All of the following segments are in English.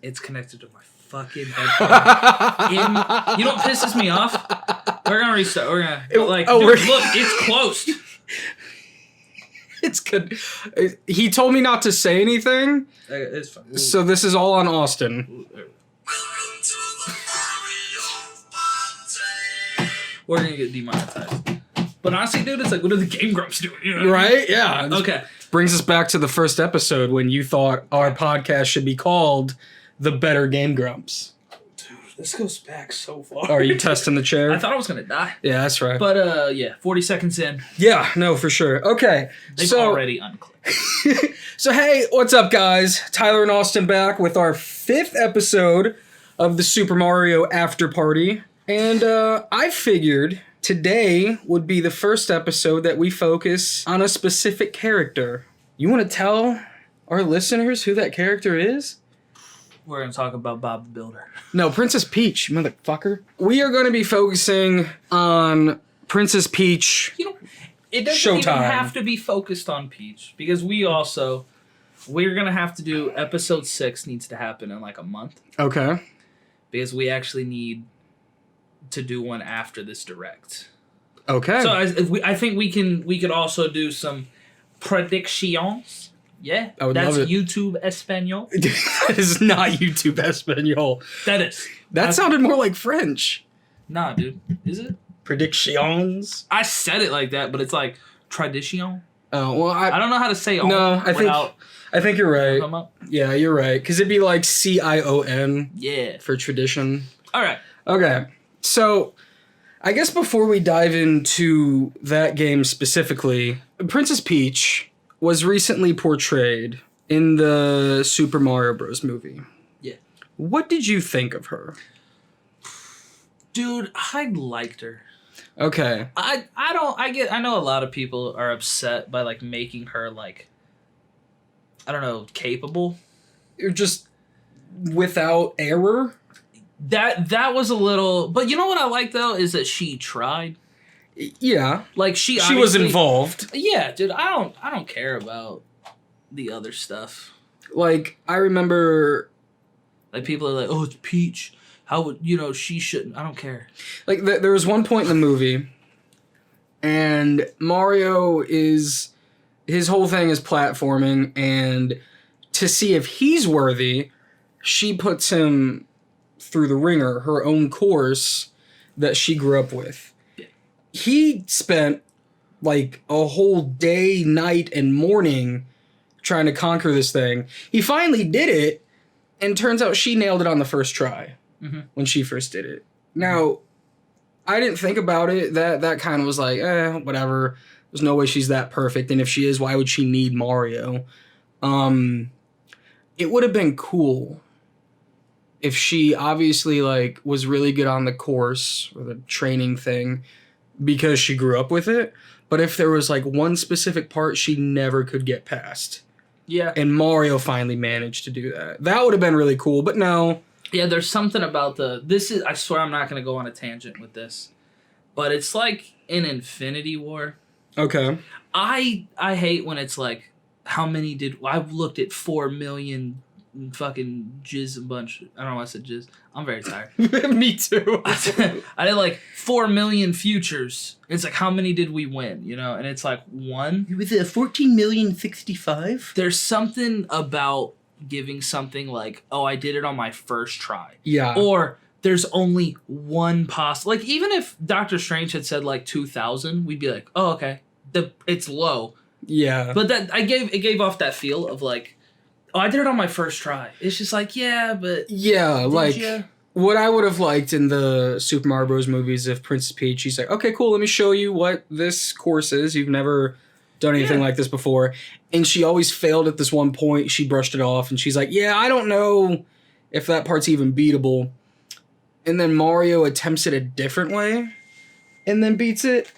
It's connected to my fucking headphone. You know what pisses me off? We're gonna restart. We're gonna look. It's closed. It's good. He told me not to say anything. It's fine. So this is all on Austin. We're gonna get demonetized. But honestly, dude, it's like, what are the Game Grumps doing? You know Right? Yeah. Okay. Brings us back to the first episode when you thought our podcast should be called The Better Game Grumps. Dude, this goes back so far. Are you testing the chair? I thought I was gonna die. Yeah, that's right. But 40 seconds in. Yeah, no, for sure. Okay. They've already unclicked. So hey, what's up, guys? Tyler and Austin back with our 5th episode of the Super Mario After Party. And I figured today would be the first episode that we focus on a specific character. You want to tell our listeners who that character is? We're going to talk about Bob the Builder. No, Princess Peach, motherfucker. We are going to be focusing on Princess Peach. You know, it doesn't Showtime. even have to be focused on Peach. Because we're going to have to do episode 6 needs to happen in like a month. Okay. Because we actually need to do one after this direct. Okay. So I think we could also do some predictions. Yeah, I would love it. That's YouTube Espanol. That is not YouTube Espanol. That is. That sounded more like French. Nah, dude. Is it? Predictions. I said it like that, but it's like tradition. Oh well, I don't know how to say it. No, I think you're right. Yeah, you're right. Because it'd be like CION. Yeah. For tradition. All right. Okay. So, I guess before we dive into that game specifically, Princess Peach was recently portrayed in the Super Mario Bros. Movie. Yeah. What did you think of her? Dude, I liked her. Okay. I know a lot of people are upset by like making her like, I don't know, capable. You're just without error? That was a little, but you know what I like though is that she tried. Yeah, like she was involved. Yeah, dude, I don't care about the other stuff. Like I remember, like people are like, oh, it's Peach. How would she shouldn't? I don't care. Like there was one point in the movie, and Mario his whole thing is platforming, and to see if he's worthy, she puts him through the ringer, her own course that she grew up with. Yeah. He spent like a whole day, night, and morning trying to conquer this thing. He finally did it, and turns out she nailed it on the first try when she first did it. Now, I didn't think about it. That kind of was like, whatever. There's no way she's that perfect, and if she is, why would she need Mario? It would have been cool if she obviously like was really good on the course or the training thing because she grew up with it, but if there was like one specific part she never could get past. Yeah. And Mario finally managed to do that. That would have been really cool, but no. Yeah, there's something about I swear I'm not going to go on a tangent with this, but it's like in Infinity War. Okay. I hate when it's like, how many I've looked at 4 million fucking jizz a bunch. I don't know why I said jizz. I'm very tired. Me too. I did like 4 million futures. It's like, how many did we win? And it's like 1. Was it 14,065,000? There's something about giving something like, oh, I did it on my first try. Yeah. Or there's only one possible. Like, even if Doctor Strange had said like 2,000, we'd be like, oh, okay. It's low. Yeah. But it gave off that feel of like, oh, I did it on my first try. It's just like, yeah, but... Yeah, like, what I would have liked in the Super Mario Bros. Movies if Princess Peach, she's like, okay, cool, let me show you what this course is. You've never done anything like this before. And she always failed at this one point. She brushed it off, and she's like, yeah, I don't know if that part's even beatable. And then Mario attempts it a different way, and then beats it.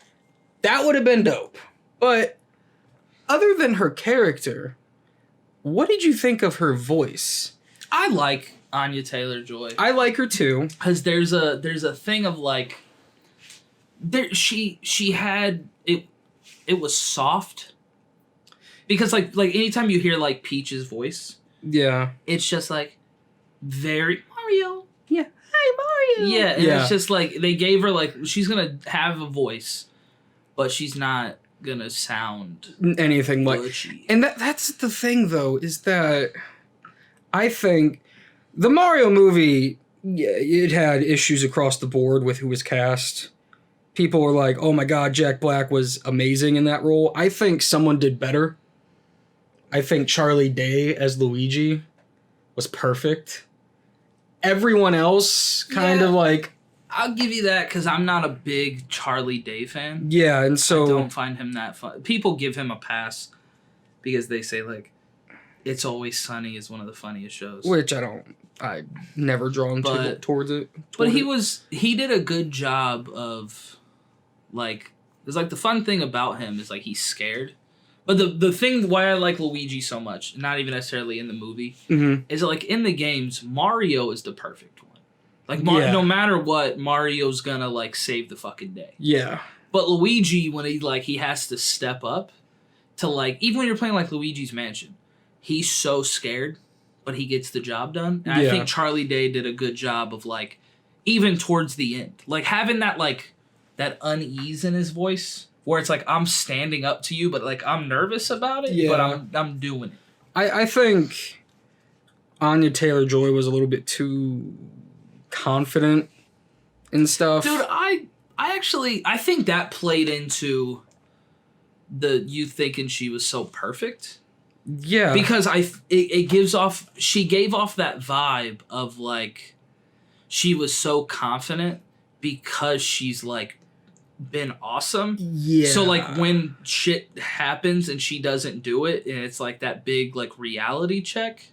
That would have been dope. But other than her character... What did you think of her voice? I like Anya Taylor-Joy. I like her too. Because there's a thing of like, she had it was soft. Because like anytime you hear like Peach's voice, yeah, it's just like, very Mario. Yeah. Hi, Mario. Yeah, and it's just like they gave her like she's gonna have a voice, but she's not gonna sound anything like. butchy. And that's the thing though, is that I think the Mario movie, yeah, it had issues across the board with who was cast. People were like, "Oh my God, Jack Black was amazing in that role." I think someone did better. I think Charlie Day as Luigi was perfect. Everyone else kind of like... I'll give you that because I'm not a big Charlie Day fan. Yeah, and so... I don't find him that fun. People give him a pass because they say, like, It's Always Sunny is one of the funniest shows. Which I never drawn towards it. But he did a good job of, like... It's like the fun thing about him is, like, he's scared. But the thing why I like Luigi so much, not even necessarily in the movie, is that, like, in the games, Mario is the perfect one. Like, no matter what, Mario's gonna, like, save the fucking day. Yeah. But Luigi, when he has to step up to, like, even when you're playing, like, Luigi's Mansion, he's so scared, but he gets the job done. And I think Charlie Day did a good job of, like, even towards the end, like, having that, like, that unease in his voice. Where it's like, I'm standing up to you, but, like, I'm nervous about it, but I'm doing it. I think Anya Taylor-Joy was a little bit too confident and stuff. Dude, I think that played into you thinking she was so perfect. Yeah. Because she gave off that vibe of, like, she was so confident because she's, like, been awesome. Yeah. So, like, when shit happens and she doesn't do it, and it's like that big, like, reality check,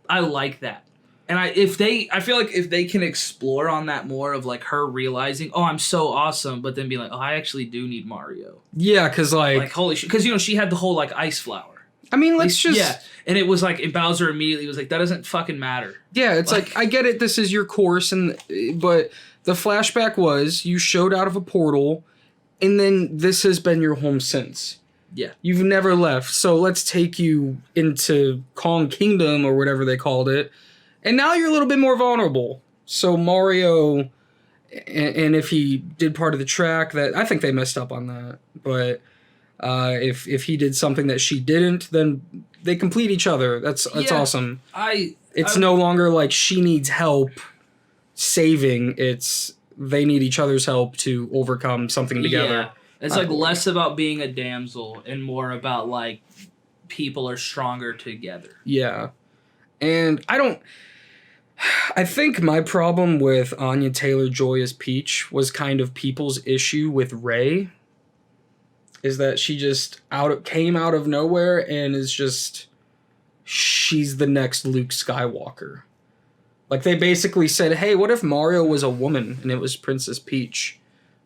I like that. And I feel like if they can explore on that more of, like, her realizing, oh, I'm so awesome, but then be like, oh, I actually do need Mario. Yeah, because, like holy shit. Because, you know, she had the whole, like, ice flower. I mean, let's just... Yeah, and it was like, and Bowser immediately was like, that doesn't fucking matter. Yeah, it's like I get it, this is your course, but... The flashback was you showed out of a portal, and then this has been your home since. Yeah. You've never left, so let's take you into Kong Kingdom, or whatever they called it, and now you're a little bit more vulnerable. So Mario, and if he did part of the track, that I think they messed up on that, but if he did something that she didn't, then they complete each other. That's awesome. It's no longer like she needs help saving, it's they need each other's help to overcome something together. Yeah. It's like less about being a damsel and more about, like, people are stronger together. Yeah. And I think my problem with Anya Taylor-Joy as Peach was kind of people's issue with Rey, is that she just came out of nowhere and is just, she's the next Luke Skywalker. Like, they basically said, hey, what if Mario was a woman and it was Princess Peach?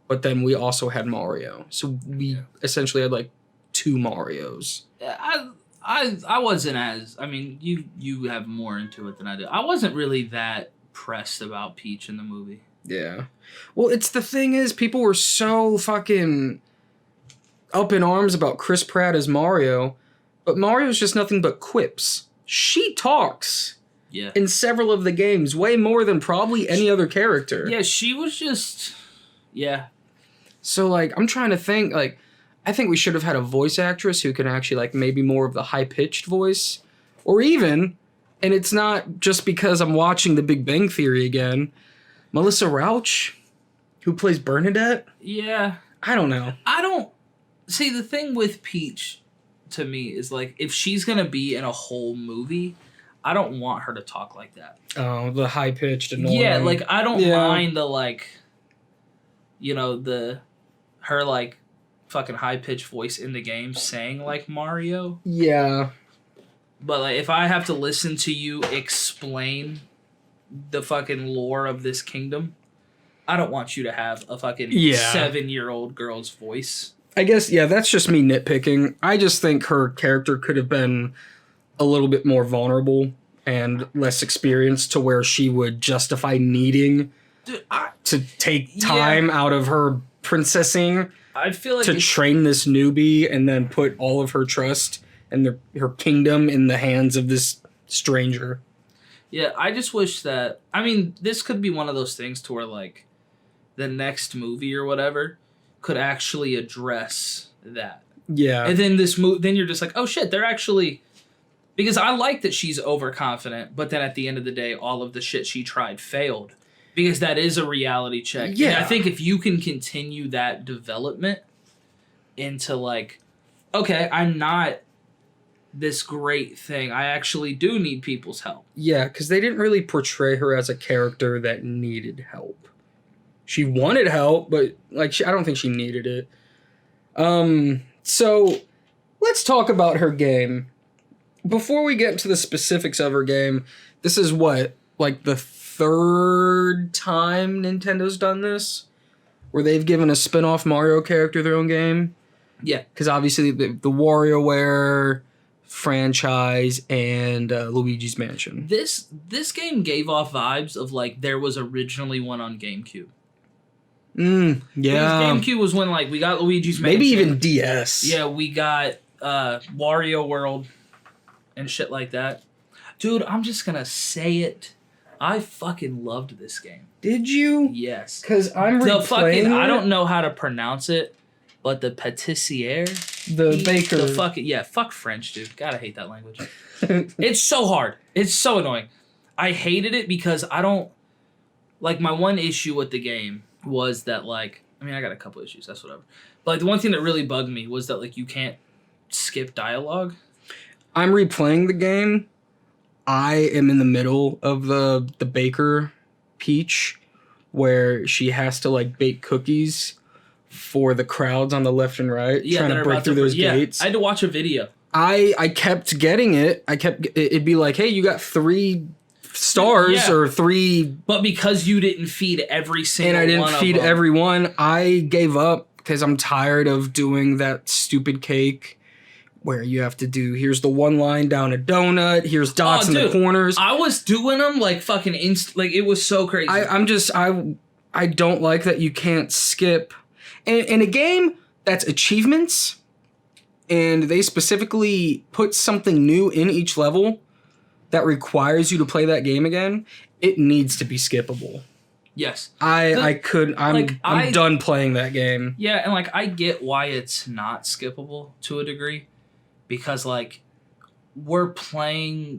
But then we also had Mario. So we essentially had, like, two Marios. I wasn't as... I mean, you have more into it than I do. I wasn't really that pressed about Peach in the movie. Yeah. Well, it's the thing is, people were so fucking up in arms about Chris Pratt as Mario, but Mario's just nothing but quips. She talks. Yeah. In several of the games, way more than probably any other character. Yeah, she was just... Yeah. So, like, I'm trying to think, like, I think we should have had a voice actress who can actually, like, maybe more of the high-pitched voice. Or even, and it's not just because I'm watching The Big Bang Theory again, Melissa Rauch, who plays Bernadette? Yeah. I don't know. See, the thing with Peach, to me, is, like, if she's gonna be in a whole movie... I don't want her to talk like that. Oh, the high-pitched annoying. Yeah, like, I don't mind the, like, you know, her, like, fucking high-pitched voice in the game saying, like, Mario. Yeah. But, like, if I have to listen to you explain the fucking lore of this kingdom, I don't want you to have a fucking 7-year-old girl's voice. I guess, yeah, that's just me nitpicking. I just think her character could have been a little bit more vulnerable and less experienced to where she would justify needing to take time out of her princessing I feel like to train this newbie and then put all of her trust and her kingdom in the hands of this stranger. Yeah, I just wish that... I mean, this could be one of those things to where, like, the next movie or whatever could actually address that. Yeah. And then then you're just like, oh shit, they're actually... Because I like that she's overconfident, but then at the end of the day, all of the shit she tried failed. Because that is a reality check. Yeah. And I think if you can continue that development into like, okay, I'm not this great thing. I actually do need people's help. Yeah, because they didn't really portray her as a character that needed help. She wanted help, but like I don't think she needed it. So let's talk about her game. Before we get into the specifics of her game, this is what, like the third time Nintendo's done this? Where they've given a spin-off Mario character their own game? Yeah. Because obviously the WarioWare franchise and Luigi's Mansion. This game gave off vibes of like there was originally one on GameCube. Yeah. Because GameCube was when like we got Luigi's Mansion. Maybe even DS. Yeah, we got Wario World and shit like that. Dude, I'm just gonna say it. I fucking loved this game. Did you? Yes. Because I'm replaying it. I don't know how to pronounce it, but the pâtissier, the baker, the fucking fuck French, dude. Gotta hate that language. It's so hard. It's so annoying. I hated it because I don't like. My one issue with the game was that like, I mean, I got a couple issues. That's whatever. But like the one thing that really bugged me was that like you can't skip dialogue. I'm replaying the game. I am in the middle of the baker Peach, where she has to like bake cookies for the crowds on the left and right, trying to break through those gates. I had to watch a video. I kept getting it. It'd be like, hey, you got 3 stars or 3, but because you didn't feed every single one, and I didn't feed everyone, I gave up because I'm tired of doing that stupid cake. Where you have to do, here's the one line down a donut, here's dots in the corners. I was doing them like fucking like it was so crazy. I don't like that you can't skip. And in a game that's achievements, and they specifically put something new in each level that requires you to play that game again, it needs to be skippable. Yes. I'm done playing that game. Yeah, and like I get why it's not skippable to a degree. Because like we're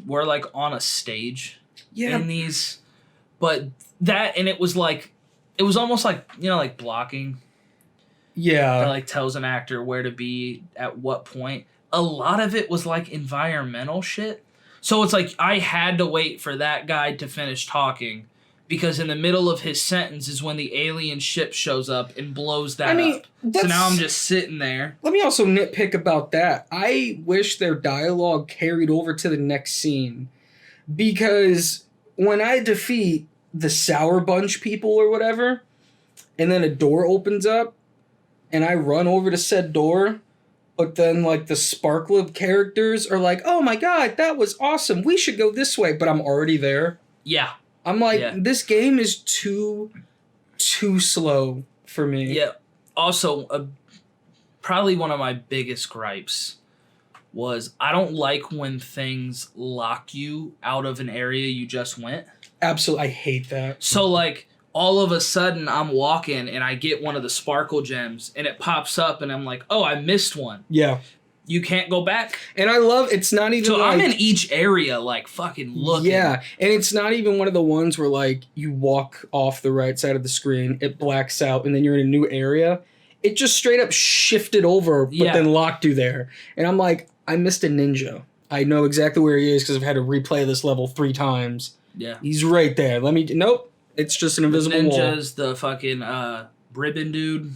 like on a stage in these, but that, and it was almost like, you know, like blocking. Yeah. That like tells an actor where to be at what point. A lot of it was like environmental shit. So it's like I had to wait for that guy to finish talking. Because in the middle of his sentence is when the alien ship shows up and blows that up. So now I'm just sitting there. Let me also nitpick about that. I wish their dialogue carried over to the next scene. Because when I defeat the Sour Bunch people or whatever, and then a door opens up, and I run over to said door, but then like the Sparklib characters are like, oh my god, that was awesome. We should go this way. But I'm already there. Yeah. I'm like, this game is too slow for me. Yeah. Also, probably one of my biggest gripes was I don't like when things lock you out of an area you just went. Absolutely. I hate that. So, like, all of a sudden I'm walking and I get one of the sparkle gems and it pops up and I'm like, oh, I missed one. Yeah. You can't go back. And I love, it's not even so like, I'm in each area, like, fucking looking. Yeah, and it's not even one of the ones where, like, you walk off the right side of the screen, it blacks out, and then you're in a new area. It just straight up shifted over, but then locked you there. And I'm like, I missed a ninja. I know exactly where he is because I've had to replay this level 3 times. Yeah. He's right there. Nope. It's just an invisible wall. Ninja's the fucking ribbon dude.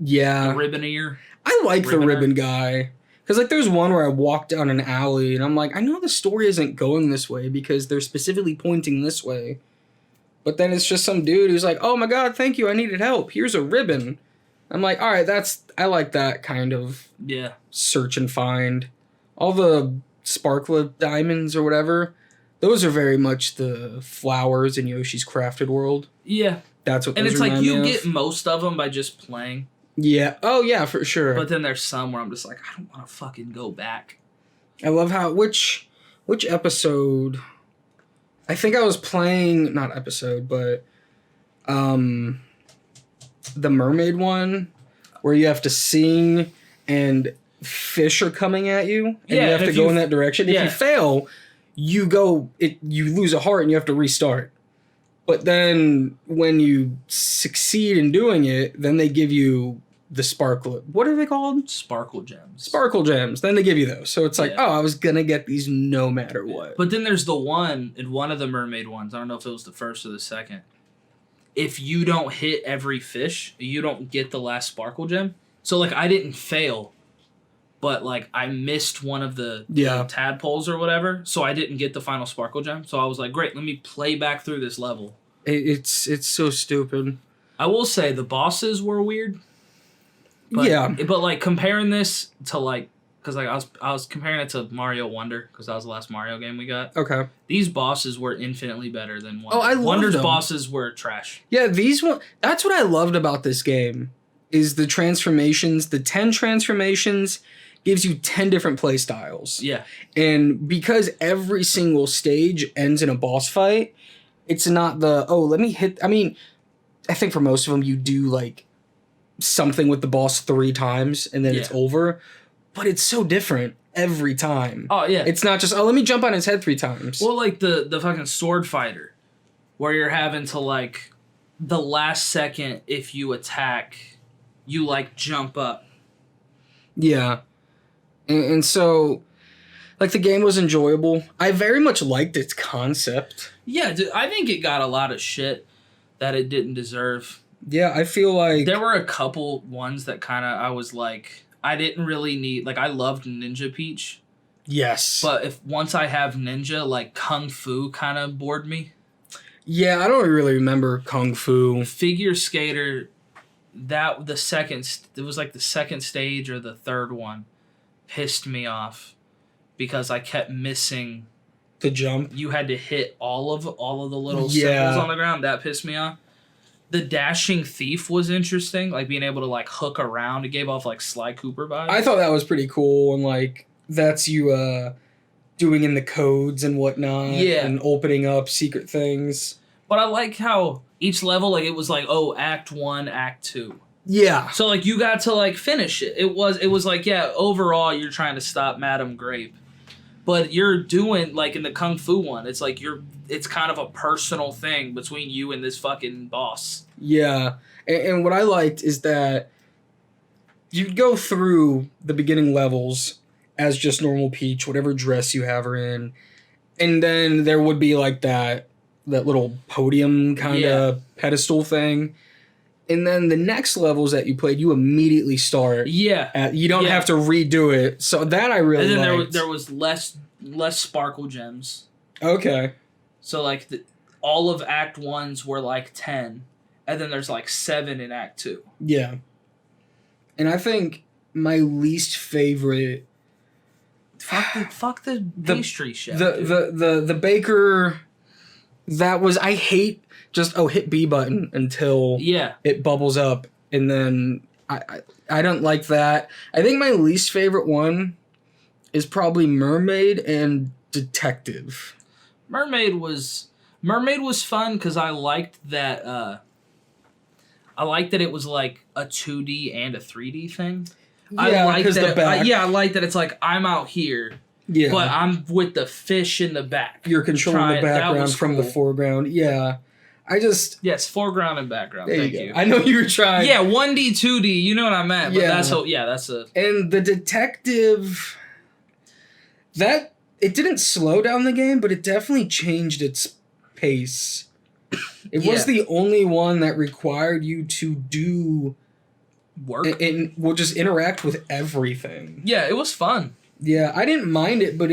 Yeah. The ribbon-ear. I like the ribbon guy. Because, like, there's one where I walk down an alley, and I'm like, I know the story isn't going this way because they're specifically pointing this way. But then it's just some dude who's like, oh my god, thank you, I needed help. Here's a ribbon. I'm like, all right, I like that kind of search and find. All the Sparkle diamonds or whatever, those are very much the flowers in Yoshi's Crafted World. Yeah. That's what and those it's like you of. Get most of them by just playing. Yeah. Oh, yeah, for sure. But then there's some where I'm just like, I don't want to fucking go back. I love how... Which episode I think I was playing, not episode, but the mermaid one where you have to sing and fish are coming at you and you have to go in that direction. If you fail, you lose a heart and you have to restart. But then when you succeed in doing it, then they give you the sparkle. What are they called? Sparkle gems. Sparkle gems. Then they give you those. So it's like, oh, I was going to get these no matter what. But then there's the one of the mermaid ones. I don't know if it was the first or the second. If you don't hit every fish, you don't get the last sparkle gem. So, like, I didn't fail, but, like, I missed one of the tadpoles or whatever, so I didn't get the final sparkle gem. So I was like, great, let me play back through this level. It's so stupid. I will say the bosses were weird. But, But, like, comparing this to, like, because, like, I was comparing it to Mario Wonder, because that was the last Mario game we got. Okay. These bosses were infinitely better than Wonder. Oh, I loved Wonder's them. bosses were trash. Yeah, that's what I loved about this game, is the transformations. The 10 transformations gives you 10 different play styles. Yeah. And because every single stage ends in a boss fight, it's not let me hit... I mean, I think for most of them, you do, like, something with the boss 3 times, and then it's over. But it's so different every time. Oh, yeah. It's not just, let me jump on his head 3 times. Well, like the fucking sword fighter, where you're having to, like, the last second, if you attack, you, like, jump up. Yeah. And so, like, the game was enjoyable. I very much liked its concept. Yeah, dude, I think it got a lot of shit that it didn't deserve. Yeah, I feel like... There were a couple ones that kind of, I was like, I didn't really need... Like, I loved Ninja Peach. Yes. But once I have Ninja, like, Kung Fu kind of bored me. Yeah, I don't really remember Kung Fu. Figure Skater, it was like the second stage or the third one, pissed me off because I kept missing the jump. You had to hit all of the little symbols on the ground. That pissed me off. The dashing thief was interesting, like being able to like hook around. It gave off like Sly Cooper vibes. I thought that was pretty cool, and like that's you doing in the codes and whatnot, and opening up secret things. But I like how each level, like it was like, oh, Act 1, Act 2. Yeah. So like you got to like finish it. It was like, yeah, overall you're trying to stop Madame Grape. But you're doing, like, in the Kung Fu one, it's like it's kind of a personal thing between you and this fucking boss. Yeah. And what I liked is that you'd go through the beginning levels as just normal Peach, whatever dress you have her in. And then there would be, like, that little podium kind of pedestal thing. And then the next levels that you played, you immediately start. Yeah. You don't have to redo it. So that I really liked. And then there was less sparkle gems. Okay. So, like, all of Act 1s were, like, 10. And then there's, like, 7 in Act 2. Yeah. And I think my least favorite... Fuck the pastry chef. The baker... That was... I hate... Just hit B button until it bubbles up, and then I don't like that. I think my least favorite one is probably Mermaid and Detective. Mermaid was fun because I liked that. I liked that it was like a 2D and a 3D thing. Yeah, because the back. I like that it's like I'm out here. Yeah, but I'm with the fish in the back. You're controlling the background from the foreground. Yeah. Yes, foreground and background. Thank you. I know you were trying. Yeah, 1D, 2D. You know what I meant. But that's And the Detective, that it didn't slow down the game, but it definitely changed its pace. It was the only one that required you to do work and will just interact with everything. Yeah, it was fun. Yeah, I didn't mind it, but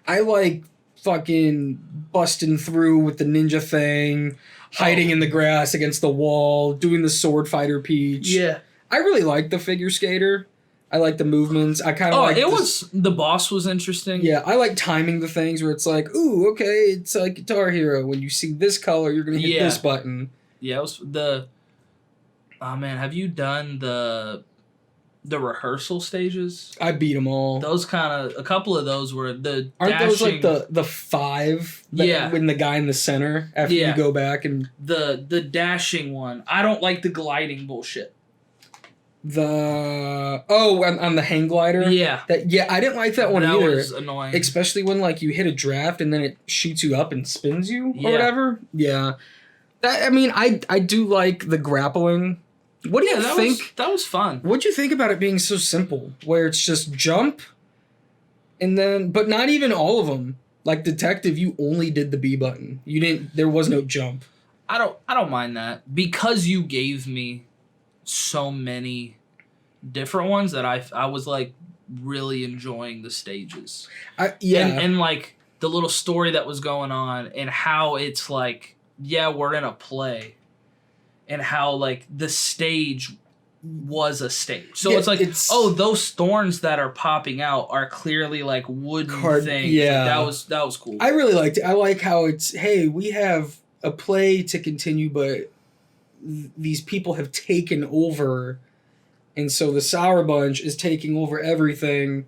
I like fucking busting through with the ninja thing, hiding in the grass against the wall, doing the sword fighter Peach. Yeah. I really like the figure skater. I like the movements. I kind of like the boss was interesting. Yeah, I like timing the things where it's like, ooh, okay, it's like Guitar Hero. When you see this color, you're going to hit this button. Yeah, it was oh man, have you done the the rehearsal stages. I beat them all. Those a couple of those were the Aren't dashing, those like the 5? When the guy in the center after you go back and the dashing one. I don't like the gliding bullshit. On the hang glider. Yeah. I didn't like that one either. That was annoying. Especially when like you hit a draft and then it shoots you up and spins you or whatever. Yeah. I do like the grappling. What do you think? That was fun. What'd you think about it being so simple, where it's just jump, and then, but not even all of them. Like Detective, you only did the B button. You didn't. There was no jump. I don't mind that because you gave me so many different ones that I was like really enjoying the stages. And like the little story that was going on and how it's like, we're in a play. And how, like, the stage was a stage. So it's like, those thorns that are popping out are clearly, like, wooden things. Yeah. Like, that was cool. I really liked it. I like how it's, hey, we have a play to continue, but these people have taken over. And so the Sour Bunch is taking over everything.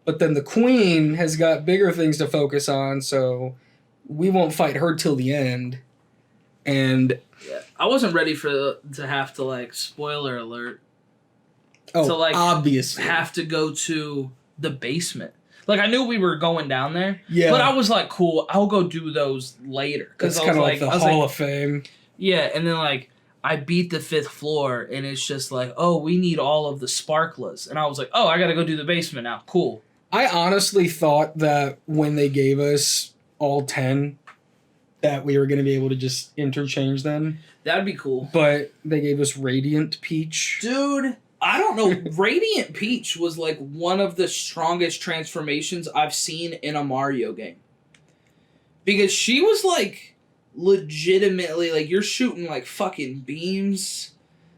But then the Queen has got bigger things to focus on, so we won't fight her till the end. And... Yeah. I wasn't ready to have to, like, spoiler alert. Oh, to, like, obviously. Have to go to the basement. Like, I knew we were going down there. Yeah. But I was like, cool, I'll go do those later. That's kind of like the Hall of Fame. Yeah, and then, like, I beat the 5th floor, and it's just like, oh, we need all of the sparklers. And I was like, oh, I gotta go do the basement now. Cool. I honestly thought that when they gave us all 10... that we were going to be able to just interchange them. That'd be cool. But they gave us Radiant Peach. Dude, I don't know. Radiant Peach was like one of the strongest transformations I've seen in a Mario game. Because she was like legitimately, like, you're shooting like fucking beams.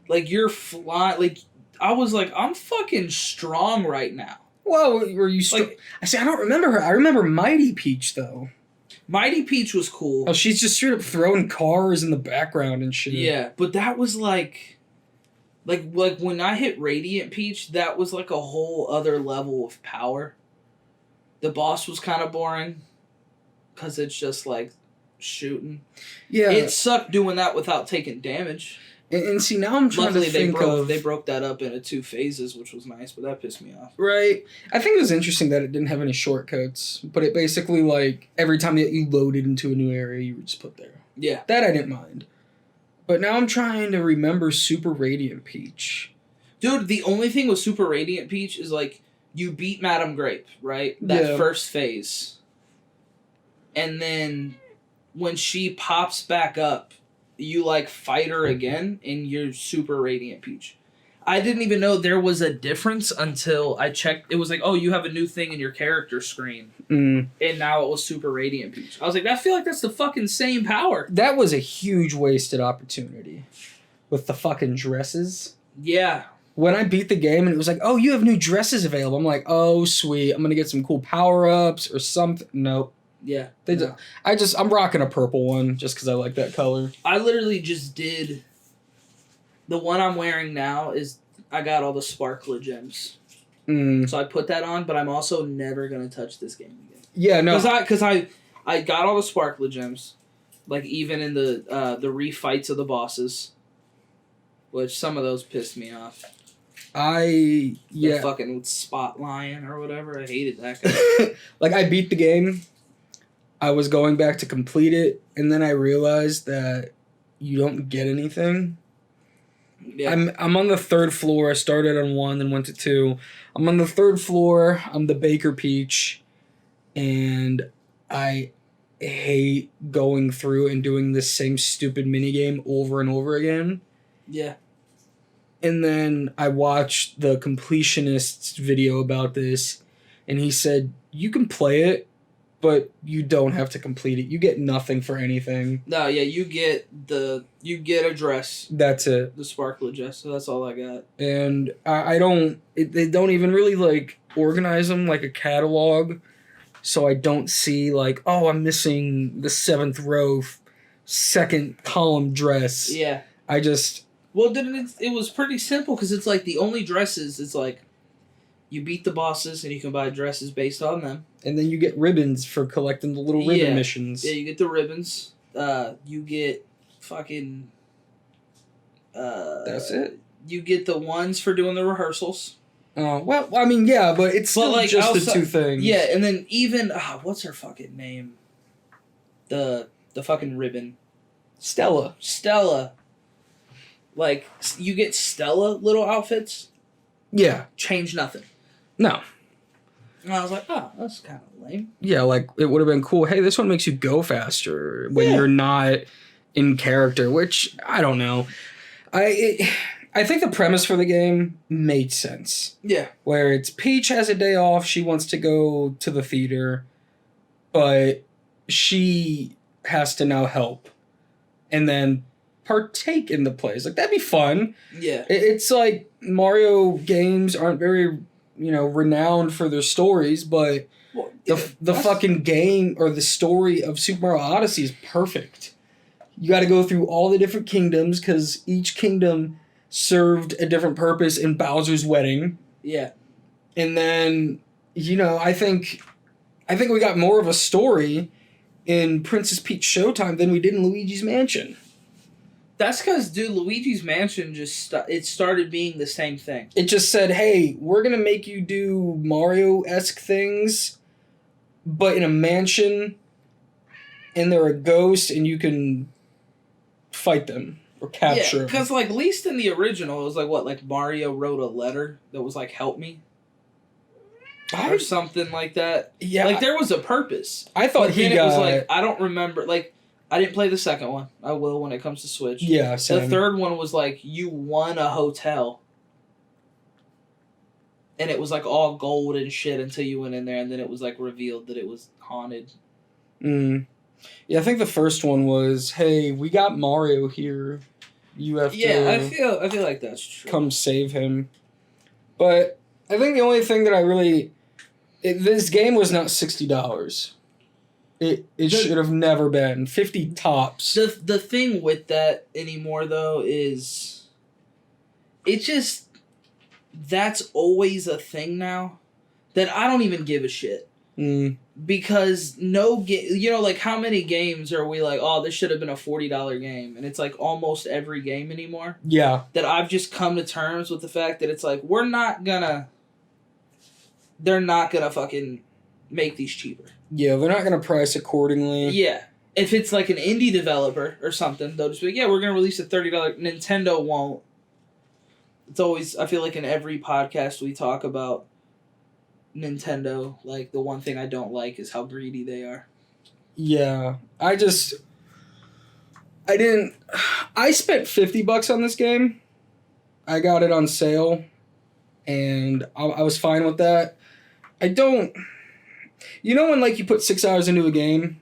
Like, you're flying. Like, I was like, I'm fucking strong right now. Well, were you like, I see, I don't remember her. I remember Mighty Peach, though. Mighty Peach was cool. Oh, she's just straight up throwing cars in the background and shit. Yeah, but that was like when I hit Radiant Peach, that was like a whole other level of power. The boss was kind of boring because it's just like shooting. Yeah, it sucked doing that without taking damage. And see, now I'm trying to think they broke that up into 2 phases, which was nice, but that pissed me off. Right. I think it was interesting that it didn't have any shortcuts, but it basically, like, every time that you loaded into a new area, you would just put there. Yeah. That I didn't mind. But now I'm trying to remember Super Radiant Peach. Dude, the only thing with Super Radiant Peach is, like, you beat Madame Grape, right? That first phase. And then when she pops back up, you, like, fight her again, and you're Super Radiant Peach. I didn't even know there was a difference until I checked. It was like, oh, you have a new thing in your character screen. And now it was Super Radiant Peach. I was like, I feel like that's the fucking same power. That was a huge wasted opportunity. With the fucking dresses. Yeah. When I beat the game, and it was like, oh, you have new dresses available. I'm like, oh, sweet. I'm going to get some cool power-ups or something. Nope. Yeah. I'm rocking a purple one just because I like that color. I literally just did. The one I'm wearing now is I got all the sparkler gems. So I put that on, but I'm also never gonna touch this game again. Yeah, no. Because I got all the sparkler gems, like even in the refights of the bosses, which some of those pissed me off. The fucking spot lion or whatever. I hated that guy. Like, I beat the game. I was going back to complete it, and then I realized that you don't get anything. Yeah. I'm on the 3rd floor. I started on 1, then went to 2. I'm on the 3rd floor. I'm the Baker Peach, and I hate going through and doing this same stupid minigame over and over again. Yeah. And then I watched the completionist's video about this, and he said, you can play it, but you don't have to complete it. You get nothing for anything. No, yeah, you get a dress. That's it. The sparkler dress. So that's all I got. And they don't even really, like, organize them like a catalog. So I don't see, like, oh, I'm missing the 7th row, 2nd column dress. Yeah. Well, it was pretty simple because it's like the only dresses. It's like you beat the bosses and you can buy dresses based on them. And then you get ribbons for collecting the little ribbon missions. Yeah, you get the ribbons. You get fucking. That's it. You get the ones for doing the rehearsals. Well, I mean, yeah, but it's still like, just the two things. Yeah, and then even what's her fucking name? The fucking ribbon. Stella. Like, you get Stella little outfits. Yeah. Change nothing. No. And I was like, oh, that's kind of lame. Yeah, like, it would have been cool. Hey, this one makes you go faster when you're not in character, which, I don't know. I think the premise for the game made sense. Yeah. Where it's Peach has a day off, she wants to go to the theater, but she has to now help. And then partake in the plays. Like, that'd be fun. Yeah. It's like Mario games aren't very, renowned for their stories, but the fucking game or the story of Super Mario Odyssey is perfect. You got to go through all the different kingdoms because each kingdom served a different purpose in Bowser's wedding. Yeah. And then, I think we got more of a story in Princess Peach Showtime than we did in Luigi's Mansion. That's because, dude, Luigi's Mansion it started being the same thing. It just said, hey, we're going to make you do Mario-esque things, but in a mansion, and they're a ghost, and you can fight them or capture them. Yeah, because, like, at least in the original, it was like, what, like Mario wrote a letter that was like, help me? Or something like that. Yeah. Like, there was a purpose. I thought it was like, I don't remember, like, I didn't play the second one. I will when it comes to Switch. Yeah, same. The third one was like, you won a hotel. And it was like all gold and shit until you went in there, and then it was like revealed that it was haunted. Yeah, I think the first one was, hey, we got Mario here. You have to... Yeah, I feel like that's true. Come save him. But I think the only thing that I really... this game was not $60. It should have never been. 50 tops. The thing with that anymore, though, is... It just... That's always a thing now that I don't even give a shit. Because like, how many games are we like, oh, this should have been a $40 game? And it's like almost every game anymore. Yeah. That I've just come to terms with the fact that it's like, they're not gonna fucking make these cheaper. Yeah, they're not gonna price accordingly. Yeah. If it's like an indie developer or something, they'll just be like, yeah, we're gonna release a $30. Nintendo won't. It's always, I feel like in every podcast we talk about Nintendo, like, the one thing I don't like is how greedy they are. Yeah. I spent $50 on this game. I got it on sale, and I was fine with that. I don't... when, like, you put 6 hours into a game,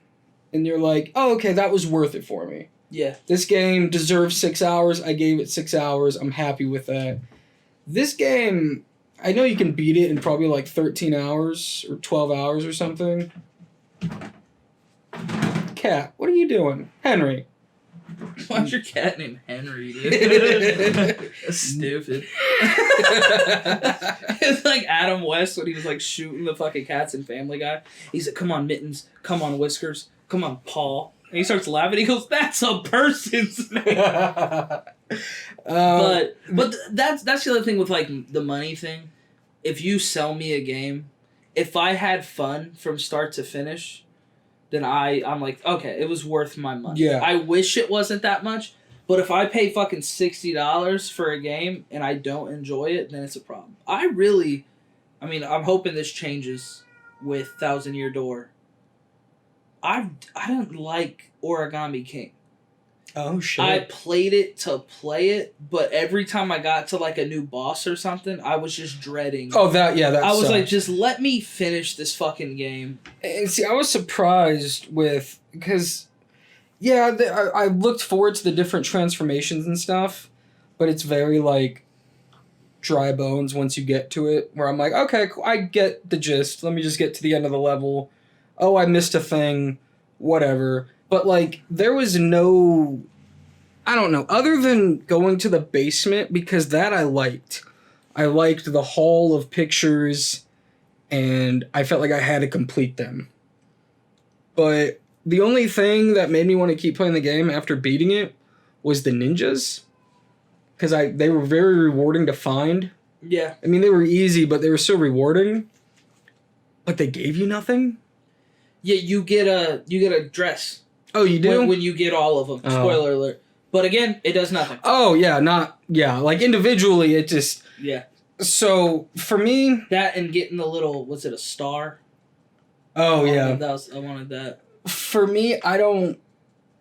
and you're like, oh, okay, that was worth it for me. Yeah. This game deserves 6 hours. I gave it 6 hours. I'm happy with that. This game... I know you can beat it in probably like 13 hours or 12 hours or something. Cat, what are you doing? Henry. Why's your cat named Henry, dude? That's stupid. It's like Adam West when he was like shooting the fucking cats in Family Guy. He's like, come on, Mittens. Come on, Whiskers. Come on, Paul. And he starts laughing. He goes, that's a person's name. But that's the other thing with like the money thing. If you sell me a game, if I had fun from start to finish, then I'm like, okay, it was worth my money. Yeah. I wish it wasn't that much, but if I pay fucking $60 for a game and I don't enjoy it, then it's a problem. I'm hoping this changes with Thousand Year Door. I don't like Origami King. Oh, shit. I played it to play it, but every time I got to like a new boss or something, I was just dreading. Oh, that I was sucks. like, just let me finish this fucking game. And see, I was surprised because, I looked forward to the different transformations and stuff, but it's very like dry bones once you get to it, where I'm like, okay, cool, I get the gist. Let me just get to the end of the level. Oh, I missed a thing, whatever. But, like, there was no... I don't know. Other than going to the basement, because that I liked. I liked the hall of pictures, and I felt like I had to complete them. But the only thing that made me want to keep playing the game after beating it was the ninjas. Because they were very rewarding to find. Yeah. I mean, they were easy, but they were so rewarding. But they gave you nothing? Yeah, you get a dress. Oh, you do? When you get all of them. Oh. Spoiler alert. But again, it does nothing. Oh, yeah, like individually, it just... Yeah. So, for me... That and getting the little, was it a star? Oh, yeah. I wanted that. For me, I don't...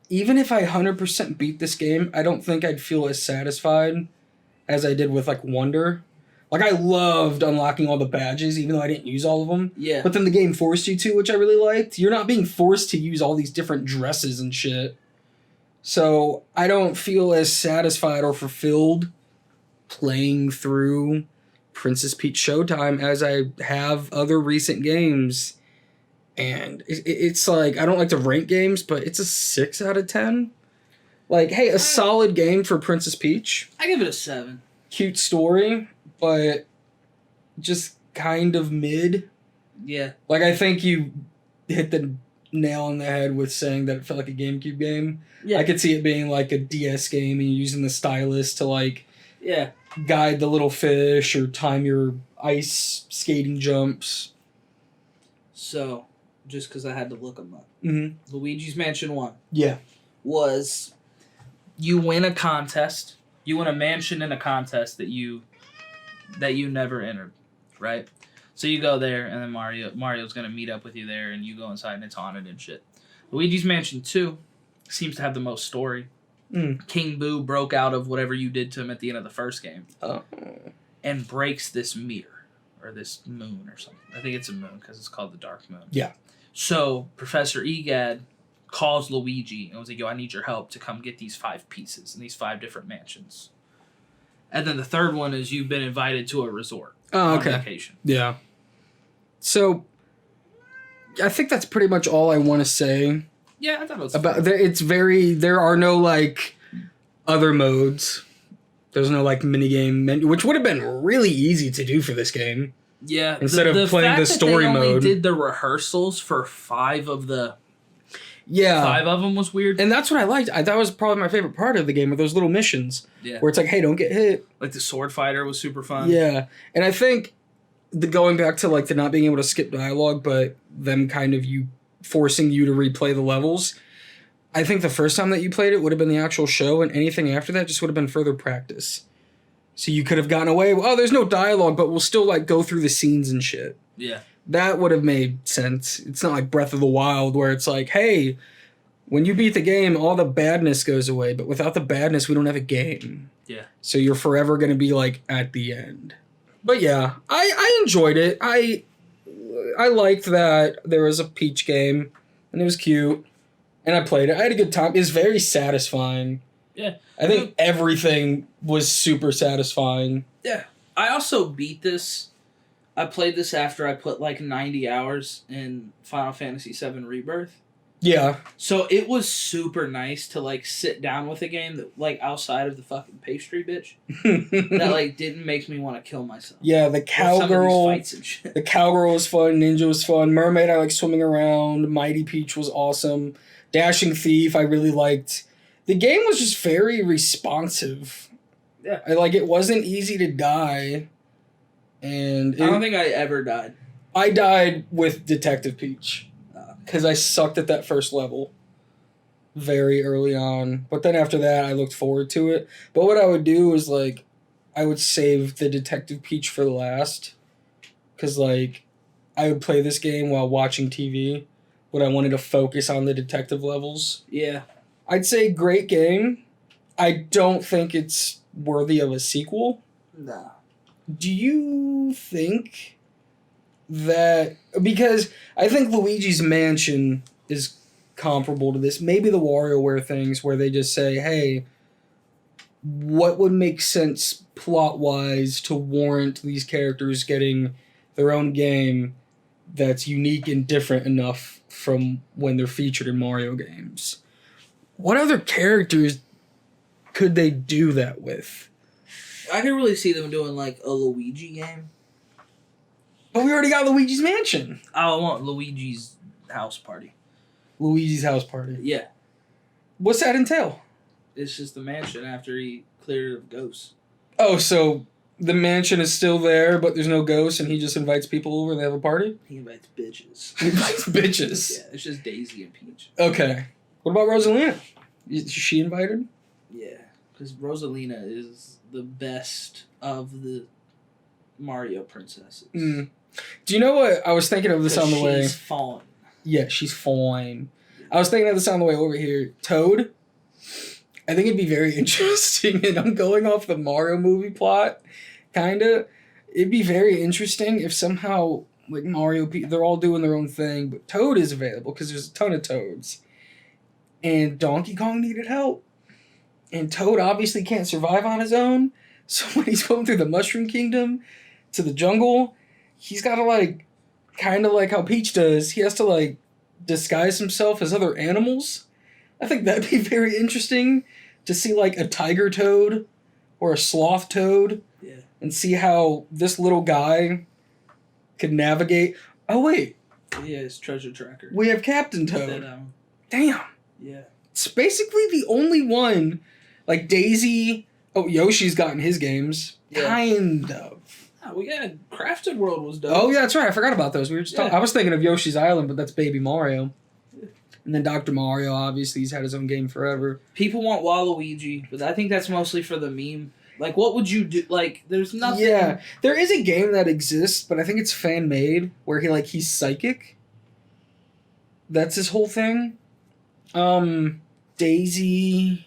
Even if I 100% beat this game, I don't think I'd feel as satisfied as I did with, like, Wonder. Like, I loved unlocking all the badges, even though I didn't use all of them. Yeah. But then the game forced you to, which I really liked. You're not being forced to use all these different dresses and shit. So, I don't feel as satisfied or fulfilled playing through Princess Peach Showtime as I have other recent games. And it's like, I don't like to rank games, but it's a 6 out of 10. Like, hey, a solid game for Princess Peach. I give it a 7. Cute story, but just kind of mid. Yeah. Like, I think you hit the nail on the head with saying that it felt like a GameCube game. Yeah. I could see it being like a DS game and using the stylus to, like, guide the little fish or time your ice skating jumps. So, just because I had to look them up. Mm-hmm. Luigi's Mansion 1. Yeah. Was you win a contest. You win a mansion in a contest that you never entered, right? So you go there, and then Mario's going to meet up with you there, and you go inside, and it's haunted and shit. Luigi's Mansion 2 seems to have the most story. King Boo broke out of whatever you did to him at the end of the first game. Oh. And breaks this mirror, or this moon or something. I think it's a moon, because it's called the Dark Moon. Yeah. So Professor Egad calls Luigi and was like, yo, I need your help to come get these 5 pieces in these 5 different mansions. And then the third one is you've been invited to a resort on vacation. Yeah. So, I think that's pretty much all I want to say. Yeah, I thought it was about it's very... There are no, like, other modes. There's no, like, minigame menu, which would have been really easy to do for this game. Yeah. Instead of playing the story mode. They only did the rehearsals for 5 of the... Yeah. 5 of them was weird. And that's what I liked. That was probably my favorite part of the game, with those little missions. Yeah. Where it's like, hey, don't get hit. Like the sword fighter was super fun. Yeah. And I think going back to like the not being able to skip dialogue, but them kind of forcing you to replay the levels. I think the first time that you played it would have been the actual show, and anything after that just would have been further practice. So you could have gotten away, oh, there's no dialogue, but we'll still like go through the scenes and shit. Yeah. That would have made sense. It's not like Breath of the Wild where it's like, hey, when you beat the game, all the badness goes away, but without the badness, we don't have a game. Yeah. So you're forever going to be like at the end. But yeah, I enjoyed it. I liked that there was a Peach game, and it was cute, and I played it. I had a good time. It was very satisfying. Yeah. I think everything was super satisfying. Yeah. I also beat this. I played this after I put like 90 hours in Final Fantasy VII Rebirth. Yeah. So it was super nice to like sit down with a game that like outside of the fucking pastry bitch that like didn't make me want to kill myself. Yeah, the cowgirl. Fights and shit. The cowgirl was fun. Ninja was fun. Mermaid, I like swimming around. Mighty Peach was awesome. Dashing Thief, I really liked. The game was just very responsive. Yeah. It wasn't easy to die. And I don't think I ever died. I died with Detective Peach. Because I sucked at that first level very early on. But then after that, I looked forward to it. But what I would do is, like, I would save the Detective Peach for the last. Because, like, I would play this game while watching TV. But I wanted to focus on the detective levels. Yeah. I'd say great game. I don't think it's worthy of a sequel. No. Do you think that... Because I think Luigi's Mansion is comparable to this. Maybe the WarioWare things where they just say, hey, what would make sense plot-wise to warrant these characters getting their own game that's unique and different enough from when they're featured in Mario games? What other characters could they do that with? I could really see them doing like a Luigi game. But we already got Luigi's Mansion. I want Luigi's house party. Luigi's house party. Yeah. What's that entail? It's just the mansion after he cleared of ghosts. Oh, so the mansion is still there, but there's no ghosts, and he just invites people over and they have a party? He invites bitches. He invites bitches. Yeah, it's just Daisy and Peach. Okay. What about Rosalina? Is she invited? Yeah, because Rosalina is the best of the Mario princesses. Mm. Do you know what? I was thinking of this on the way. She's fine. Yeah, she's fine. I was thinking of this on the way over here. Toad? I think it'd be very interesting, and I'm going off the Mario movie plot, kinda. It'd be very interesting if somehow, like, Mario, they're all doing their own thing, but Toad is available, because there's a ton of Toads. And Donkey Kong needed help. And Toad obviously can't survive on his own, so when he's going through the Mushroom Kingdom to the jungle, he's gotta, like, kinda like how Peach does, he has to, like, disguise himself as other animals. I think that'd be very interesting to see like a tiger toad or a sloth toad, and see how this little guy could navigate. Oh wait, yeah, it's Treasure Tracker. We have Captain Toad. Damn. Yeah, it's basically the only one. Like Daisy. Oh, Yoshi's gotten his games. Yeah. Kind of. Oh, we got Crafted World was dope. Oh yeah, that's right. I forgot about those. We were just talking. I was thinking of Yoshi's Island, but that's Baby Mario. And then Dr. Mario, obviously, he's had his own game forever. People want Waluigi, but I think that's mostly for the meme. Like, what would you do? Like, there's nothing. Yeah, there is a game that exists, but I think it's fan-made, where he's psychic. That's his whole thing. Daisy,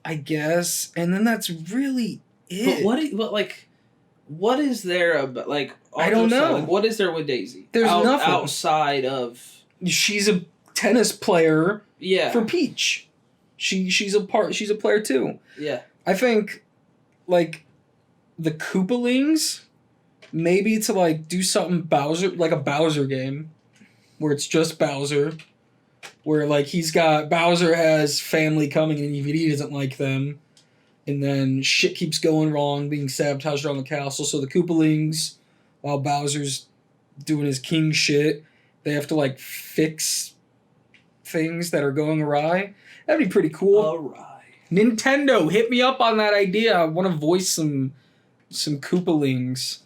I guess. And then that's really it. But what is there about, like... I don't know. Like, what is there with Daisy? There's nothing. Outside of... She's a tennis player. Yeah. For Peach. She's a player too. Yeah. I think like the Koopalings, maybe to like do something Bowser, like a Bowser game where it's just Bowser, where like Bowser has family coming and even he doesn't like them, and then shit keeps going wrong, being sabotaged around the castle, so the Koopalings, while Bowser's doing his king shit, they have to like fix things that are going awry. That'd be pretty cool. Awry. Nintendo, hit me up on that idea. I want to voice some Koopalings.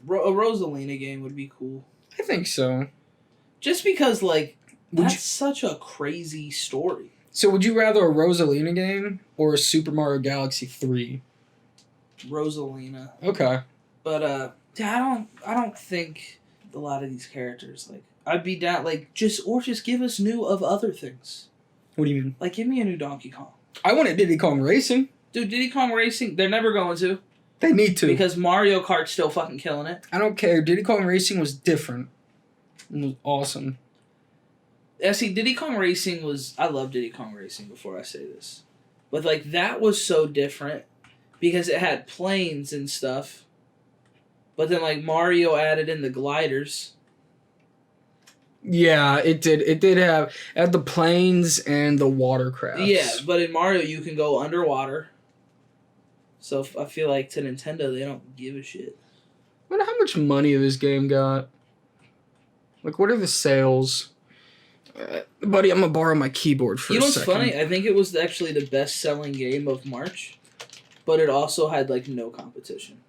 A Rosalina game would be cool. I think so. Just because, like, that's such a crazy story. So would you rather a Rosalina game or a Super Mario Galaxy 3? Rosalina. Okay. But, I don't think a lot of these characters, like, I'd be down, like, just give us new of other things. What do you mean? Like, give me a new Donkey Kong. I wanted Diddy Kong Racing. Dude, Diddy Kong Racing, they're never going to. They need to. Because Mario Kart's still fucking killing it. I don't care. Diddy Kong Racing was different. It was awesome. Yeah, see, Diddy Kong Racing was... I love Diddy Kong Racing before I say this. But, like, that was so different because it had planes and stuff. But then, like, Mario added in the gliders. Yeah, it did. It did have the planes and the watercrafts. Yeah, but in Mario you can go underwater. So I feel like to Nintendo they don't give a shit. I wonder how much money this game got. Like, what are the sales? Buddy, I'm gonna borrow my keyboard for a second. You know what's funny? I think it was actually the best-selling game of March, but it also had like no competition.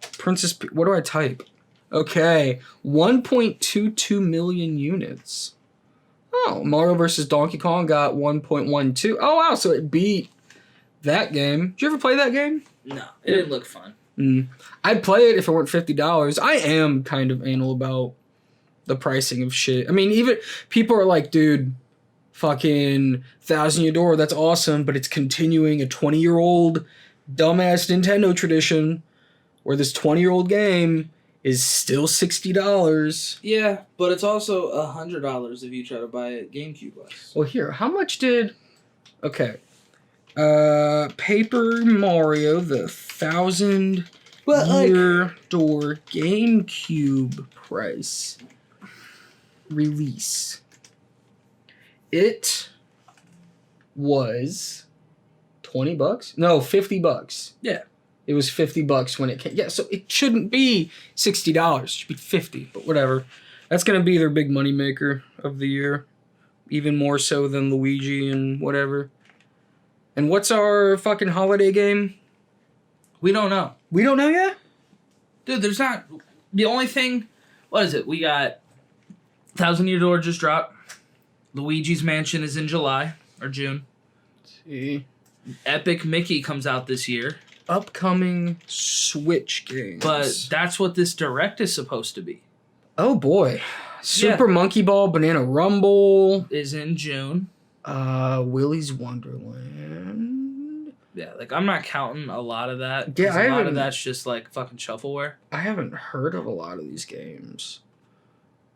What do I type? Okay, 1.22 million units. Oh, Mario vs. Donkey Kong got 1.12. Oh, wow, so it beat that game. Did you ever play that game? No, it didn't look fun. I'd play it if it weren't $50. I am kind of anal about the pricing of shit. I mean, even people are like, dude, fucking Thousand Year Door, that's awesome, but it's continuing a 20-year-old dumbass Nintendo tradition where this 20-year-old game is still $60. Yeah, but it's also $100 if you try to buy it GameCube-wise. Well, here, how much did... Okay. Paper Mario, the 1,000 Year Door GameCube price. Release. It was $20? No, $50. Yeah. It was $50 when it came. Yeah, so it shouldn't be $60. It should be $50, but whatever. That's going to be their big moneymaker of the year. Even more so than Luigi and whatever. And what's our fucking holiday game? We don't know. We don't know yet? Dude, there's not... The only thing... What is it? We got... Thousand Year Door just dropped. Luigi's Mansion is in July or June. Let's see. Epic Mickey comes out this year. Upcoming Switch games. But that's what this Direct is supposed to be. Oh boy. Super Monkey Ball Banana Rumble. Is in June. Willy's Wonderland. Yeah, like I'm not counting a lot of that. Yeah, a lot of that's just like fucking shuffleware. I haven't heard of a lot of these games.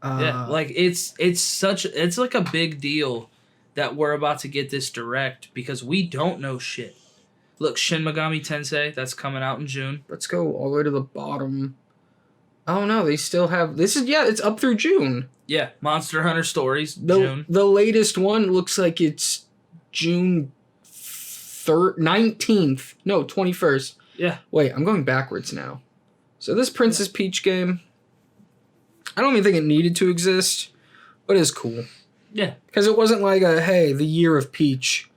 Yeah, like it's like a big deal that we're about to get this Direct because we don't know shit. Look, Shin Megami Tensei, that's coming out in June. Let's go all the way to the bottom. Oh no, they still have it's up through June. Yeah, Monster Hunter Stories, June. The latest one looks like it's June 19th. No, 21st. Yeah. Wait, I'm going backwards now. So this Princess Peach game, I don't even think it needed to exist, but it's cool. Yeah. Because it wasn't like the year of Peach.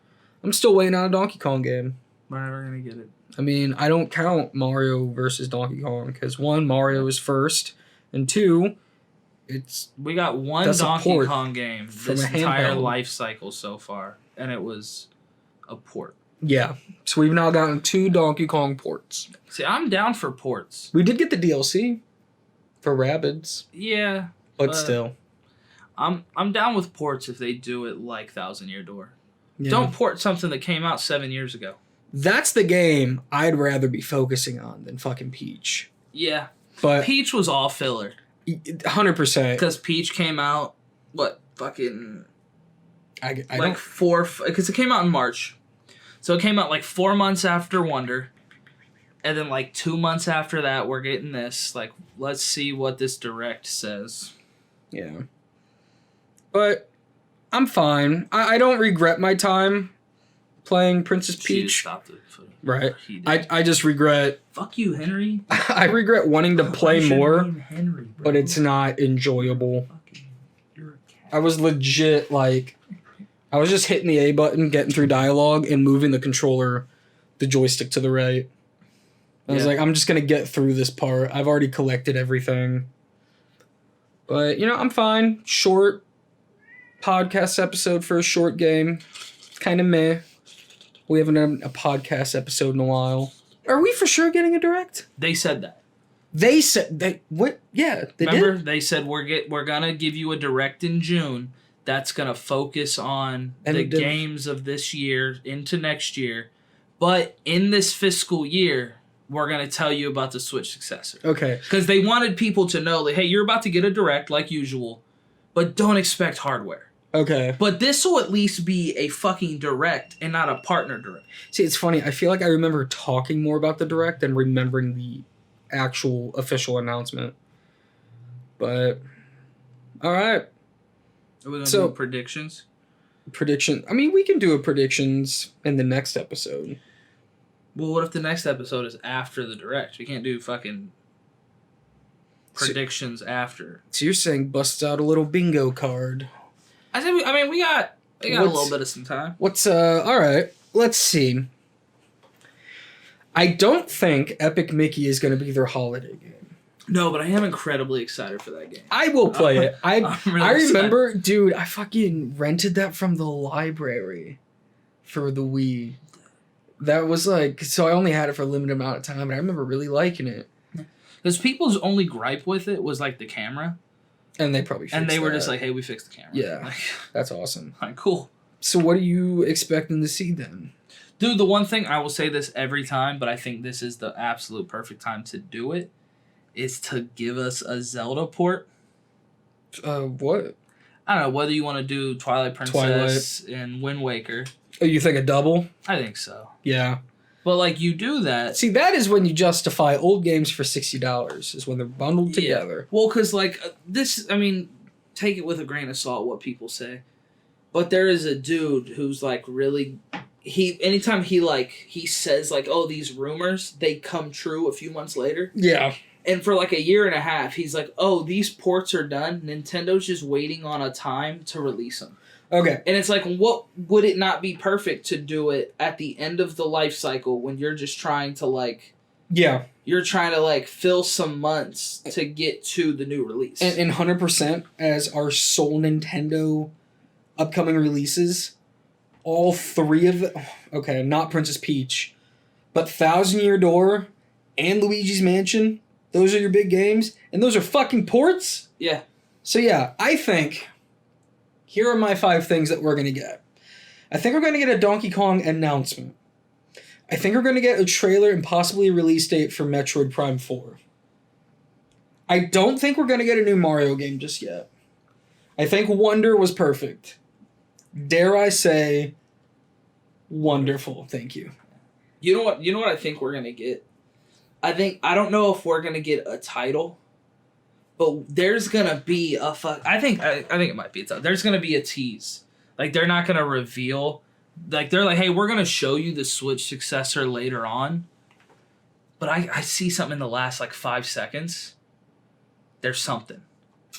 I'm still waiting on a Donkey Kong game. We're never going to get it. I mean, I don't count Mario versus Donkey Kong because 1, Mario is first, and 2, we got one Donkey Kong game this entire life cycle so far, and it was a port. Yeah, so we've now gotten 2 Donkey Kong ports. See, I'm down for ports. We did get the DLC for Rabbids. Yeah, but still, I'm down with ports if they do it like Thousand Year Door. Yeah. Don't port something that came out 7 years ago. That's the game I'd rather be focusing on than fucking Peach. Yeah. But Peach was all filler. 100%. Because Peach came out, fucking... I like don't... 4... Because it came out in March. So it came out like 4 months after Wonder. And then like 2 months after that, we're getting this. Like, let's see what this Direct says. Yeah. But I'm fine. I don't regret my time playing Princess Peach. Right. I just regret... Fuck you, Henry. I regret wanting to play more, Henry, but it's not enjoyable. You're a cat. I was legit, like... I was just hitting the A button, getting through dialogue, and moving the controller, the joystick to the right. I was like, I'm just going to get through this part. I've already collected everything. But, I'm fine. Short podcast episode for a short game. Kind of meh. We haven't done a podcast episode in a while. Are we for sure getting a Direct? They said that. They said what? Yeah, they Remember, did. They said we're gonna give you a Direct in June. That's gonna focus on the games of this year into next year, but in this fiscal year, we're gonna tell you about the Switch successor. Okay. Because they wanted people to know that hey, you're about to get a Direct like usual, but don't expect hardware. Okay. But this will at least be a fucking Direct and not a partner Direct. See, it's funny. I feel like I remember talking more about the Direct than remembering the actual official announcement. But, all right. Are we going to do predictions? I mean, we can do a predictions in the next episode. Well, what if the next episode is after the Direct? We can't do fucking predictions after. So you're saying bust out a little bingo card. We got a little bit of some time. All right, let's see. I don't think Epic Mickey is going to be their holiday game. No, but I am incredibly excited for that game. I will play it. I remember, excited. Dude, I fucking rented that from the library for the Wii. That was so I only had it for a limited amount of time, and I remember really liking it. Because people's only gripe with it was the camera. And they probably fixed And they were that. just like, hey, we fixed the camera. Yeah. That's awesome. Cool. So what are you expecting to see then? Dude, the one thing, I will say this every time, but I think this is the absolute perfect time to do it, is to give us a Zelda port. What? I don't know, whether you want to do Twilight Princess and Wind Waker. Oh, you think a double? I think so. Yeah. But, you do that. See, that is when you justify old games for $60, is when they're bundled together. Well, because, take it with a grain of salt what people say. But there is a dude who's, really anytime he says like, oh, these rumors, they come true a few months later. Yeah. And for like a year and a half, he's like, oh, these ports are done. Nintendo's just waiting on a time to release them. Okay. And it's like, what would it not be perfect to do it at the end of the life cycle when you're just trying to like... Yeah. You're trying to like fill some months to get to the new release. And 100% as our sole Nintendo upcoming releases, all three of them... Okay, not Princess Peach, but Thousand Year Door and Luigi's Mansion, those are your big games, and those are fucking ports? Yeah. So yeah, I think... Here are my 5 things that we're going to get. I think we're going to get a Donkey Kong announcement. I think we're going to get a trailer and possibly a release date for Metroid Prime 4. I don't think we're going to get a new Mario game just yet. I think Wonder was perfect. Dare I say, wonderful. Thank you. You know what I think we're going to get? I don't know if we're going to get a title. But there's gonna be a I think it might be there's gonna be a tease. Like they're not gonna reveal. Like they're like, hey, we're gonna show you the Switch successor later on. But I see something in the last like 5 seconds. There's something.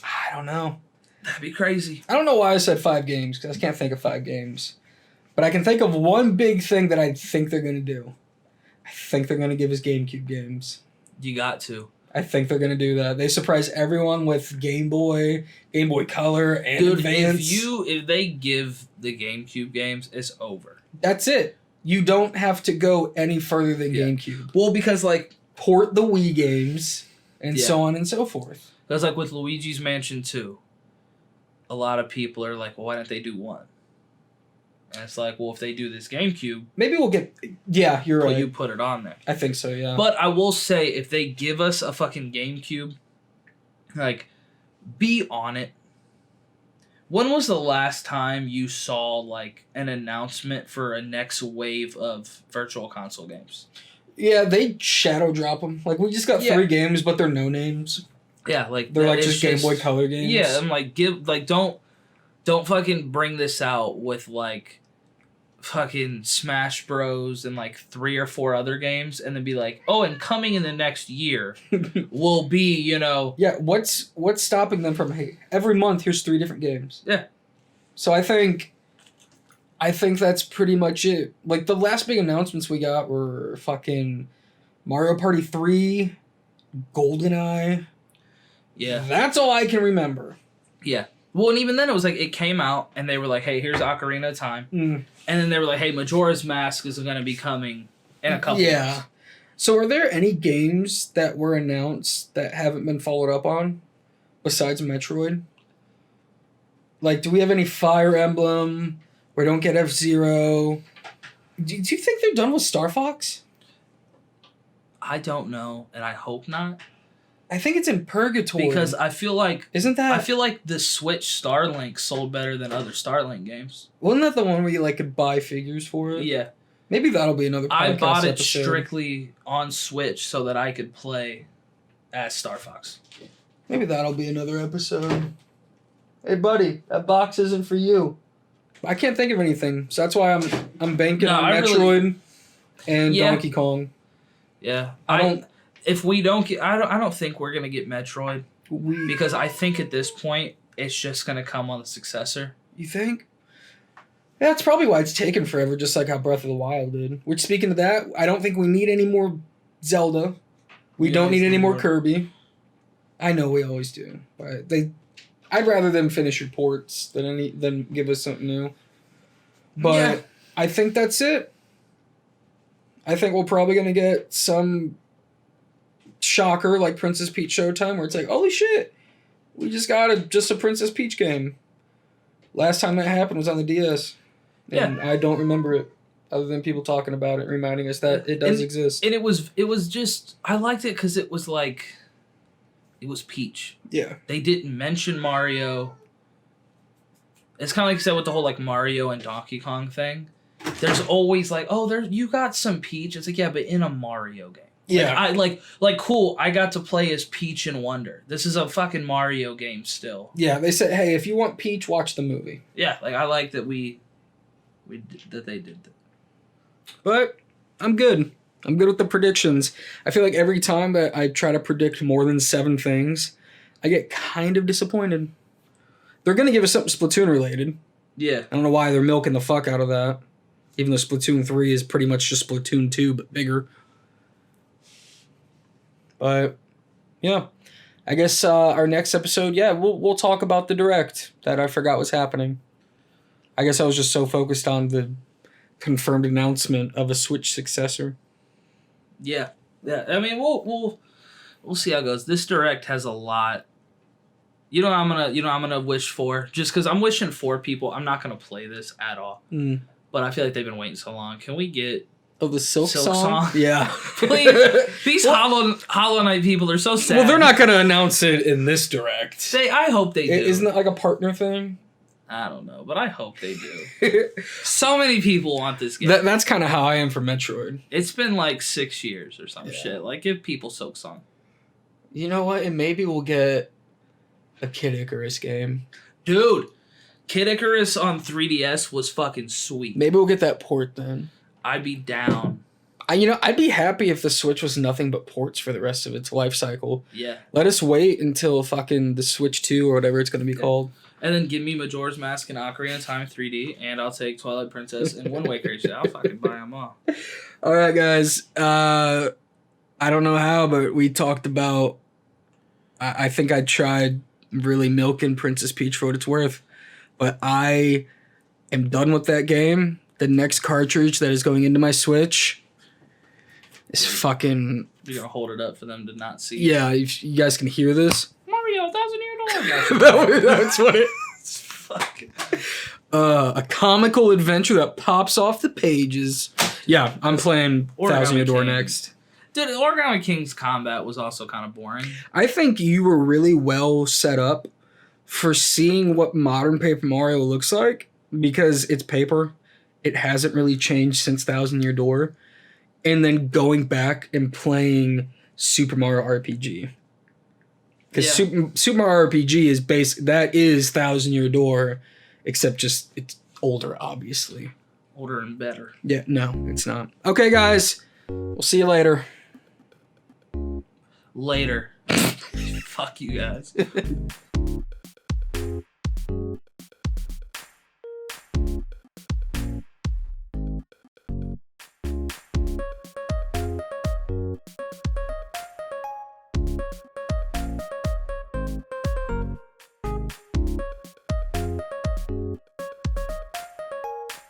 I don't know. That'd be crazy. I don't know why I said 5 games because I can't think of 5 games. But I can think of one big thing that I think they're gonna do. I think they're gonna give us GameCube games. You got to. I think they're gonna do that. They surprise everyone with Game Boy Color, and Dude, Advance. if they give the GameCube games, it's over. That's it. You don't have to go any further than GameCube. Well, because like port the Wii games and so on and so forth. Because like with Luigi's Mansion 2, a lot of people are like, well, why don't they do 1? And it's like, well, if they do this GameCube... Maybe we'll get... Yeah, you're right. You put it on there. I think so, yeah. But I will say, if they give us a fucking GameCube, like, be on it. When was the last time you saw, like, an announcement for a next wave of Virtual Console games? Yeah, they shadow drop them. Like, we just got 3 games, but they're no names. Yeah, like... They're, like, just Game Boy Color games. Yeah, I'm like, don't fucking bring this out with, like... fucking Smash Bros. And like 3 or 4 other games and then be like, oh, and coming in the next year will be, you know... Yeah, what's stopping them from, hey, every month here's 3 different games? Yeah. So I think that's pretty much it. Like, the last big announcements we got were fucking Mario Party 3, GoldenEye. Yeah. That's all I can remember. Yeah. Well, and even then it was like, it came out and they were like, hey, here's Ocarina of Time. Mm. And then they were like, hey, Majora's Mask is going to be coming in a couple months. So are there any games that were announced that haven't been followed up on besides Metroid? Like, do we have any Fire Emblem? We don't get F-Zero. Do you think they're done with Star Fox? I don't know, and I hope not. I think it's in purgatory. Because I feel like... Isn't that... I feel like the Switch Starlink sold better than other Starlink games. Wasn't that the one where you like could buy figures for it? Yeah. Maybe that'll be another podcast I bought it episode. strictly on Switch so that I could play as Star Fox. Maybe that'll be another episode. Hey, buddy, that box isn't for you. I can't think of anything, so that's why I'm banking on Metroid and Donkey Kong. Yeah, If we don't get, I don't think we're gonna get Metroid because I think at this point it's just gonna come on the successor. You think? Yeah, that's probably why it's taken forever, just like how Breath of the Wild did. Which, speaking of that, I don't think we need any more Zelda. We don't need any more Kirby. I know we always do, but I'd rather them finish your ports than give us something new. But I think that's it. I think we're probably gonna get some shocker like Princess Peach Showtime where it's like, holy shit, we just got a Princess Peach game. Last time that happened was on the DS. And I don't remember it other than people talking about it, reminding us that it does exist. And it was just, I liked it because it was like, it was Peach. Yeah. They didn't mention Mario. It's kind of like I said with the whole like Mario and Donkey Kong thing. There's always like, oh, you got some Peach. It's like, yeah, but in a Mario game. Yeah. Like cool, I got to play as Peach and Wonder. This is a fucking Mario game still. Yeah, they said, hey, if you want Peach, watch the movie. Yeah, like I like that they did that. But I'm good. I'm good with the predictions. I feel like every time that I try to predict more than 7 things, I get kind of disappointed. They're going to give us something Splatoon related. Yeah. I don't know why they're milking the fuck out of that. Even though Splatoon 3 is pretty much just Splatoon 2, but bigger. But, yeah. I guess our next episode, we'll talk about the Direct that I forgot was happening. I guess I was just so focused on the confirmed announcement of a Switch successor. Yeah. I mean, we'll see how it goes. This Direct has a lot. I'm gonna wish for, just because I'm wishing for people. I'm not gonna play this at all. But I feel like they've been waiting so long. Can we get the Silk song? Yeah. Please. These Hollow Knight people are so sad. Well, they're not gonna announce it in this Direct. I hope they do. Isn't it like a partner thing? I don't know, but I hope they do. So many people want this game. That's kind of how I am for Metroid. It's been like 6 years or some shit. Like, give people Silk Song. You know what? And maybe we'll get a Kid Icarus game. Dude, Kid Icarus on 3DS was fucking sweet. Maybe we'll get that port then. I'd be down. I'd be happy if the Switch was nothing but ports for the rest of its life cycle. Yeah. Let us wait until fucking the Switch 2 or whatever it's going to be called. And then give me Majora's Mask and Ocarina of Time 3D, and I'll take Twilight Princess and Wind Waker. I'll fucking buy them all. All right, guys. I don't know how, but we talked about... I think I tried really milking Princess Peach for what it's worth. But I am done with that game. The next cartridge that is going into my Switch is fucking... You're going to hold it up for them to not see. Yeah, if you guys can hear this. Mario, 1,000-year door. That's what it is. Fuck. A comical adventure that pops off the pages. Yeah, I'm playing 1,000-year door next. Dude, Origami King's combat was also kind of boring. I think you were really well set up for seeing what modern Paper Mario looks like, because it's paper. It hasn't really changed since 1,000-year door. And then going back and playing Super Mario RPG. Because Super Mario RPG is that is 1,000-year door, except just it's older, obviously. Older and better. Yeah, no, it's not. Okay, guys. We'll see you later. Later. Fuck you guys.